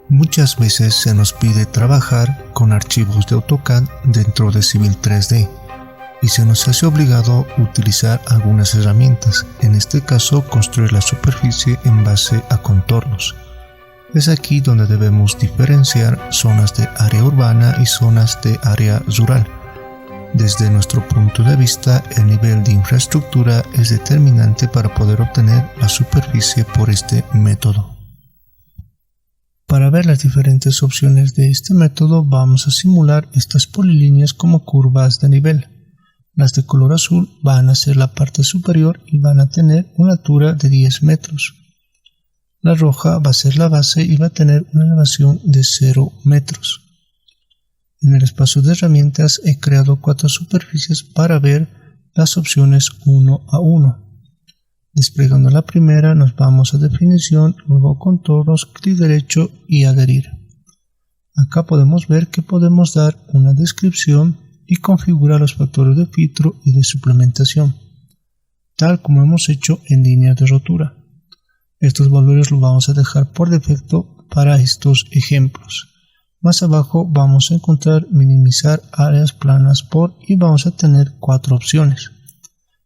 Muchas veces se nos pide trabajar con archivos de AutoCAD dentro de Civil 3D y se nos hace obligado utilizar algunas herramientas, en este caso construir la superficie en base a contornos. Es aquí donde debemos diferenciar zonas de área urbana y zonas de área rural. Desde nuestro punto de vista, el nivel de infraestructura es determinante para poder obtener la superficie por este método. Para ver las diferentes opciones de este método, vamos a simular estas polilíneas como curvas de nivel. Las de color azul van a ser la parte superior y van a tener una altura de 10 metros. La roja va a ser la base y va a tener una elevación de 0 metros. En el espacio de herramientas he creado 4 superficies para ver las opciones 1 a 1. Desplegando la primera nos vamos a definición, luego contornos, clic derecho y adherir. Acá podemos ver que podemos dar una descripción y configurar los factores de filtro y de suplementación, tal como hemos hecho en líneas de rotura. Estos valores los vamos a dejar por defecto para estos ejemplos. Más abajo vamos a encontrar minimizar áreas planas por y vamos a tener 4 opciones.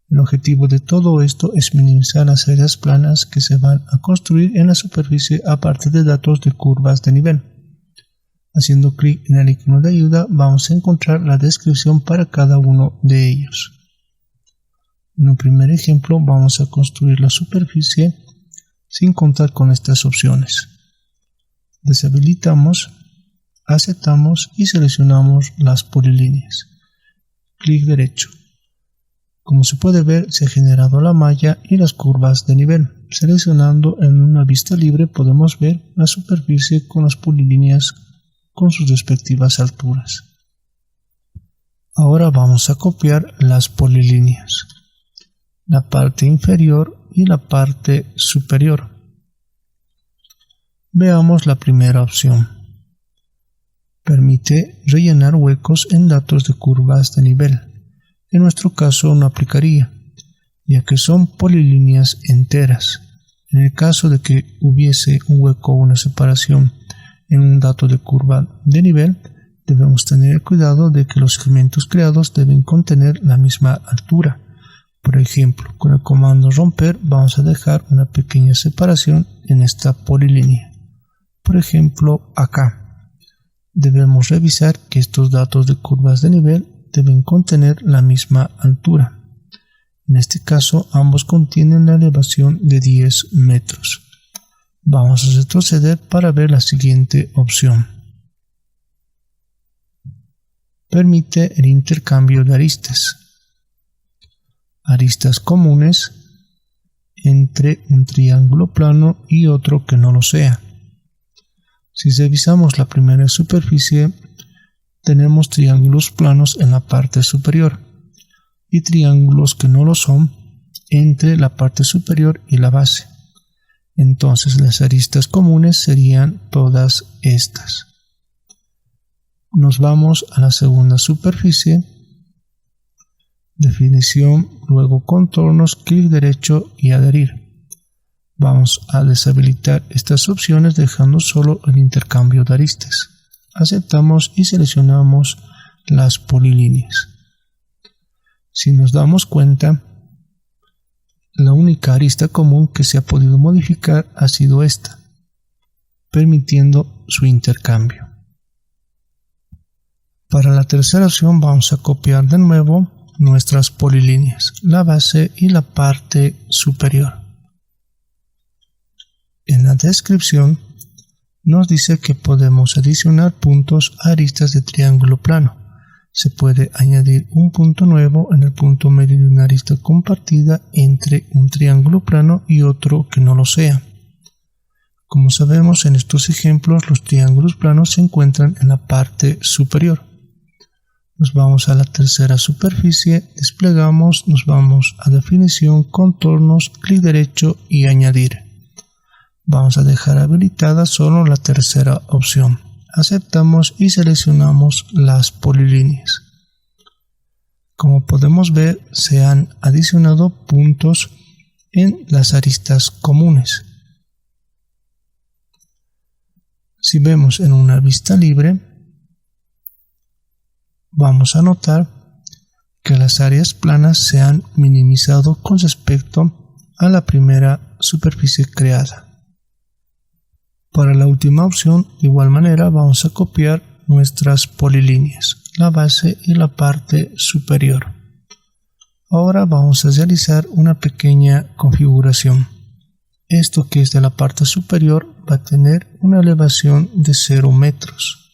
El objetivo de todo esto es minimizar las áreas planas que se van a construir en la superficie a partir de datos de curvas de nivel. Haciendo clic en el icono de ayuda vamos a encontrar la descripción para cada uno de ellos. En un primer ejemplo vamos a construir la superficie sin contar con estas opciones. Deshabilitamos, aceptamos y seleccionamos las polilíneas. Clic derecho. Como se puede ver, se ha generado la malla y las curvas de nivel. Seleccionando en una vista libre podemos ver la superficie con las polilíneas con sus respectivas alturas. Ahora vamos a copiar las polilíneas, la parte inferior y la parte superior. Veamos la primera opción. Permite rellenar huecos en datos de curvas de nivel. En nuestro caso no aplicaría, ya que son polilíneas enteras. En el caso de que hubiese un hueco o una separación en un dato de curva de nivel, debemos tener cuidado de que los segmentos creados deben contener la misma altura. Por ejemplo, con el comando romper vamos a dejar una pequeña separación en esta polilínea. Por ejemplo, acá. Debemos revisar que estos datos de curvas de nivel deben contener la misma altura. En este caso, ambos contienen la elevación de 10 metros. Vamos a retroceder para ver la siguiente opción. Permite el intercambio de aristas. Aristas comunes entre un triángulo plano y otro que no lo sea. Si revisamos la primera superficie, tenemos triángulos planos en la parte superior y triángulos que no lo son entre la parte superior y la base. Entonces las aristas comunes serían todas estas. Nos vamos a la segunda superficie, definición, luego contornos, clic derecho y adherir. Vamos a deshabilitar estas opciones dejando solo el intercambio de aristas. Aceptamos y seleccionamos las polilíneas. Si nos damos cuenta, la única arista común que se ha podido modificar ha sido esta, permitiendo su intercambio. Para la tercera opción vamos a copiar de nuevo nuestras polilíneas, la base y la parte superior. En la descripción nos dice que podemos adicionar puntos a aristas de triángulo plano. Se puede añadir un punto nuevo en el punto medio de una arista compartida entre un triángulo plano y otro que no lo sea. Como sabemos, en estos ejemplos los triángulos planos se encuentran en la parte superior. Nos vamos a la tercera superficie, desplegamos, nos vamos a definición, contornos, clic derecho y añadir. Vamos a dejar habilitada solo la tercera opción. Aceptamos y seleccionamos las polilíneas. Como podemos ver, se han adicionado puntos en las aristas comunes. Si vemos en una vista libre, vamos a notar que las áreas planas se han minimizado con respecto a la primera superficie creada. Para la última opción, de igual manera, vamos a copiar nuestras polilíneas, la base y la parte superior. Ahora vamos a realizar una pequeña configuración. Esto que es de la parte superior va a tener una elevación de 0 metros.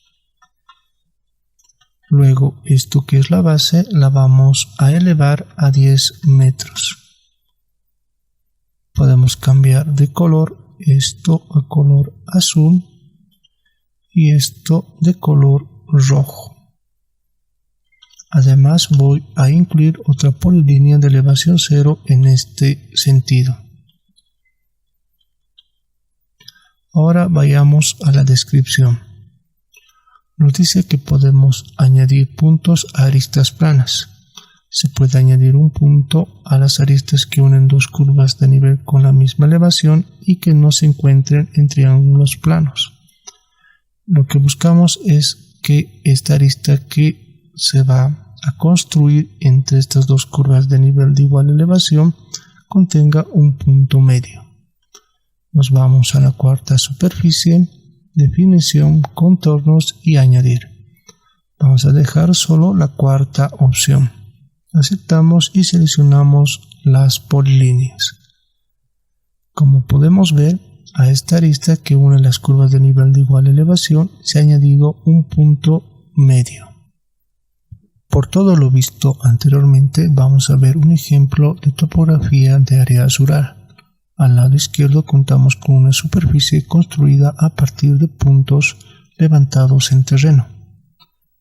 Luego esto que es la base la vamos a elevar a 10 metros. Podemos cambiar de color, esto a color azul y esto de color rojo. Además voy a incluir otra polilínea de elevación 0 en este sentido. Ahora vayamos a la descripción. Nos dice que podemos añadir puntos a aristas planas. Se puede añadir un punto a las aristas que unen dos curvas de nivel con la misma elevación y que no se encuentren en triángulos planos. Lo que buscamos es que esta arista que se va a construir entre estas dos curvas de nivel de igual elevación contenga un punto medio. Nos vamos a la cuarta superficie, definición, contornos y añadir. Vamos a dejar solo la cuarta opción. Aceptamos y seleccionamos las polilíneas. Como podemos ver, a esta arista que une las curvas de nivel de igual elevación se ha añadido un punto medio. Por todo lo visto anteriormente, vamos a ver un ejemplo de topografía de área rural. Al lado izquierdo contamos con una superficie construida a partir de puntos levantados en terreno.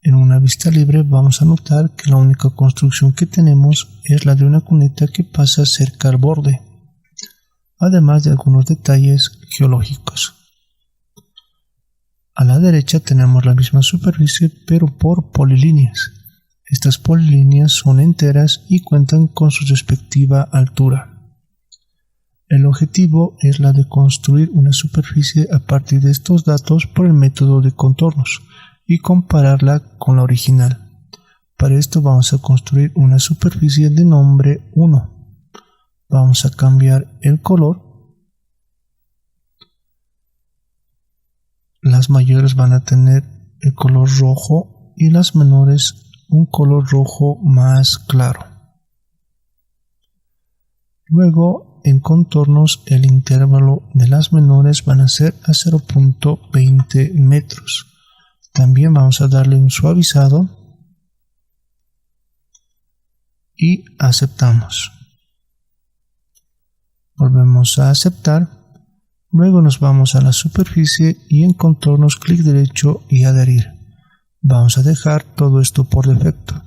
En una vista libre vamos a notar que la única construcción que tenemos es la de una cuneta que pasa cerca al borde, además de algunos detalles geológicos. A la derecha tenemos la misma superficie pero por polilíneas. Estas polilíneas son enteras y cuentan con su respectiva altura. El objetivo es la de construir una superficie a partir de estos datos por el método de contornos y compararla con la original. Para esto vamos a construir una superficie de nombre 1. Vamos a cambiar el color. Las mayores van a tener el color rojo y las menores un color rojo más claro. Luego, en contornos, el intervalo de las menores van a ser a 0.20 metros. También vamos a darle un suavizado y aceptamos. Volvemos a aceptar. Luego nos vamos a la superficie y en contornos clic derecho y adherir. Vamos a dejar todo esto por defecto.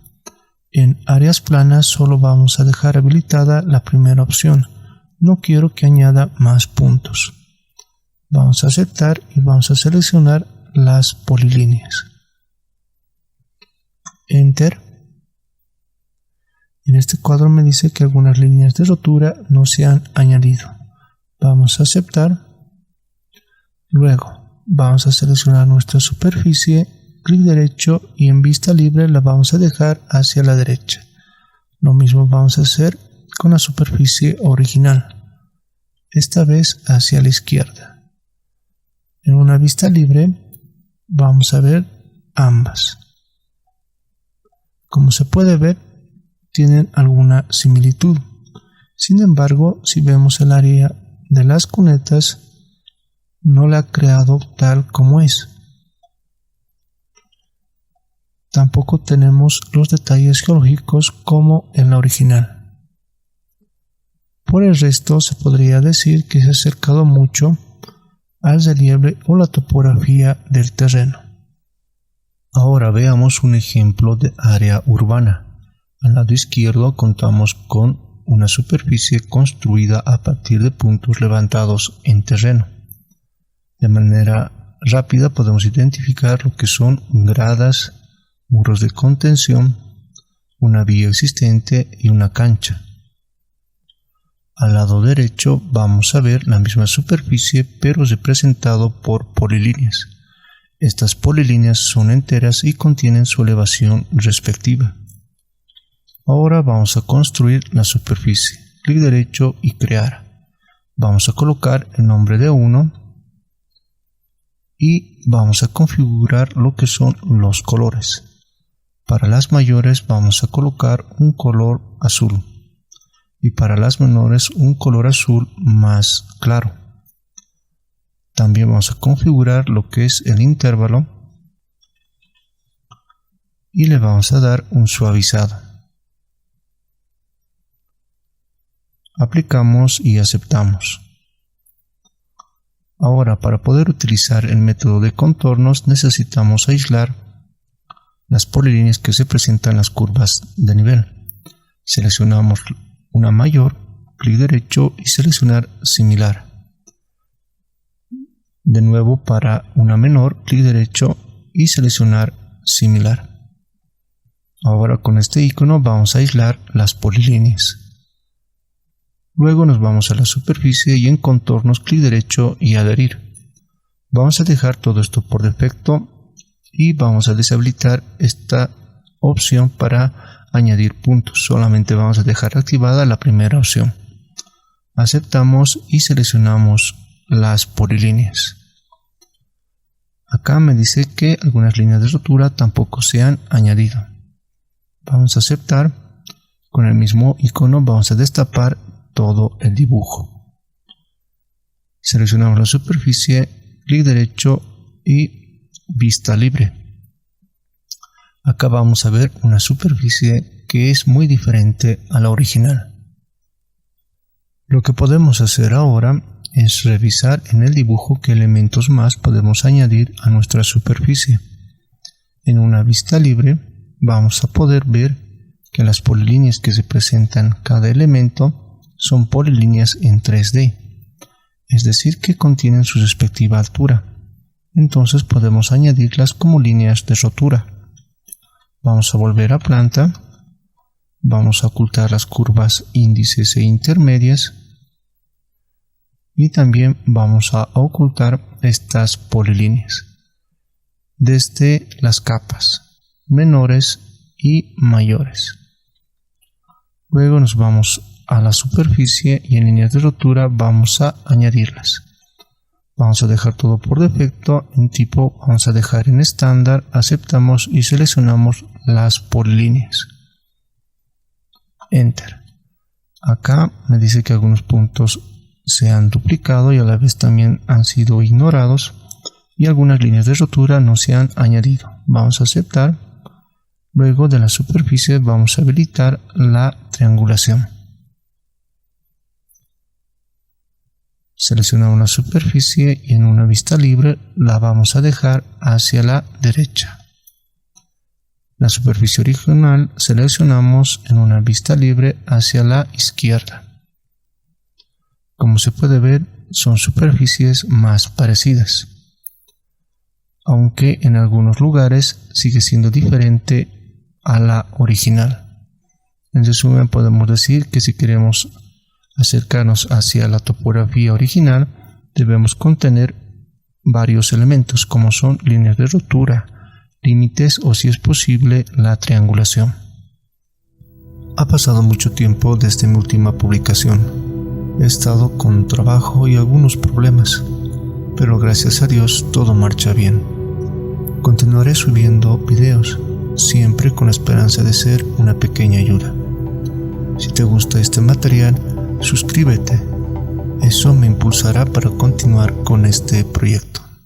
En áreas planas solo vamos a dejar habilitada la primera opción. No quiero que añada más puntos. Vamos a aceptar y vamos a seleccionar las polilíneas. Enter. En este cuadro me dice que algunas líneas de rotura no se han añadido. Vamos a aceptar. Luego vamos a seleccionar nuestra superficie, clic derecho y en vista libre la vamos a dejar hacia la derecha. Lo mismo vamos a hacer con la superficie original, esta vez hacia la izquierda. En una vista libre vamos a ver ambas. Como se puede ver, tienen alguna similitud. Sin embargo, si vemos el área de las cunetas, no la ha creado tal como es. Tampoco tenemos los detalles geológicos como en la original. Por el resto, se podría decir que se ha acercado mucho al relieve o la topografía del terreno. Ahora veamos un ejemplo de área urbana. Al lado izquierdo contamos con una superficie construida a partir de puntos levantados en terreno. De manera rápida podemos identificar lo que son gradas, muros de contención, una vía existente y una cancha. Al lado derecho vamos a ver la misma superficie pero representado por polilíneas. Estas polilíneas son enteras y contienen su elevación respectiva. Ahora vamos a construir la superficie. Clic derecho y crear. Vamos a colocar el nombre de uno y vamos a configurar lo que son los colores. Para las mayores vamos a colocar un color azul y para las menores un color azul más claro. También vamos a configurar lo que es el intervalo y le vamos a dar un suavizado. Aplicamos y aceptamos. Ahora, para poder utilizar el método de contornos necesitamos aislar las polilíneas que se presentan en las curvas de nivel. Seleccionamos una mayor, clic derecho y seleccionar similar. De nuevo para una menor, clic derecho y seleccionar similar. Ahora con este icono vamos a aislar las polilíneas. Luego nos vamos a la superficie y en contornos, clic derecho y adherir. Vamos a dejar todo esto por defecto y vamos a deshabilitar esta opción para añadir puntos. Solamente vamos a dejar activada la primera opción. Aceptamos y seleccionamos las polilíneas. Acá me dice que algunas líneas de rotura tampoco se han añadido. Vamos a aceptar. Con el mismo icono vamos a destapar todo el dibujo. Seleccionamos la superficie, clic derecho y vista libre. Acá vamos a ver una superficie que es muy diferente a la original. Lo que podemos hacer ahora es revisar en el dibujo qué elementos más podemos añadir a nuestra superficie. En una vista libre vamos a poder ver que las polilíneas que se presentan cada elemento son polilíneas en 3D, es decir que contienen su respectiva altura. Entonces podemos añadirlas como líneas de rotura. Vamos a volver a planta, vamos a ocultar las curvas índices e intermedias y también vamos a ocultar estas polilíneas desde las capas menores y mayores. Luego nos vamos a la superficie y en líneas de rotura vamos a añadirlas. Vamos a dejar todo por defecto, en tipo vamos a dejar en estándar, aceptamos y seleccionamos las polilíneas. Enter. Acá me dice que algunos puntos se han duplicado y a la vez también han sido ignorados y algunas líneas de rotura no se han añadido. Vamos a aceptar. Luego de la superficie vamos a habilitar la triangulación. Seleccionamos la superficie y en una vista libre la vamos a dejar hacia la derecha. La superficie original seleccionamos en una vista libre hacia la izquierda. Como se puede ver, son superficies más parecidas, aunque en algunos lugares sigue siendo diferente a la original. En resumen, podemos decir que si queremos acercarnos hacia la topografía original, debemos contener varios elementos como son líneas de rotura, límites o, si es posible, la triangulación. Ha pasado mucho tiempo desde mi última publicación. He estado con trabajo y algunos problemas, pero gracias a Dios todo marcha bien. Continuaré subiendo videos, siempre con la esperanza de ser una pequeña ayuda. Si te gusta este material, suscríbete. Eso me impulsará para continuar con este proyecto.